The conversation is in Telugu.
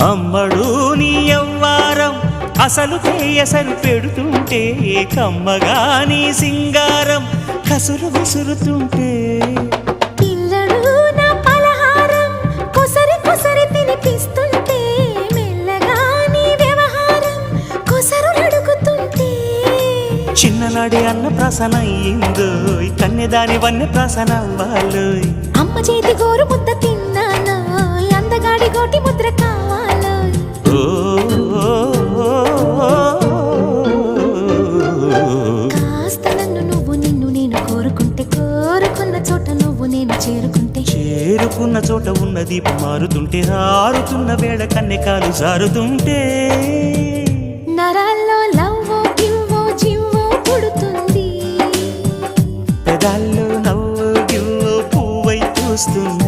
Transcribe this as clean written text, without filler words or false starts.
అమ్మడు నీ యవ్వారం అసలు కేయసరు పెడుతుంటే కమ్మగా నీ సింగారం కసురు విసురుతుంటే పిల్లడు నా పలహారం కొసరి కొసరి తినిపిస్తుంటే మెల్లగా నీ వ్యవహారం కొసరు అడుగుతుంటే చిన్ననాడే అన్న ప్రాసన అయ్యిందో కన్నెదాని వన్నె ప్రాసన అవ్వాలోయ్ అమ్మ చేతి గోరు ముద్ద తిన్నాను అందగాడి గోటి ముద్ర కావాలో కాస్త నన్ను నువ్వు నిన్ను నేను కోరుకుంటే కోరుకున్న చోట నువ్వు నేను చేరుకుంటే చేరుకున్న చోట ఉన్న దీపం మారుతుంటే ఆరుతున్న వేళ కన్నెకాలు జారుతుంటే నరాల్లో లవ్వో గివ్వో జివ్వో పుడుతుంది పెదాల్లో నవ్వు గివ్వు పువ్వై చూస్తుంది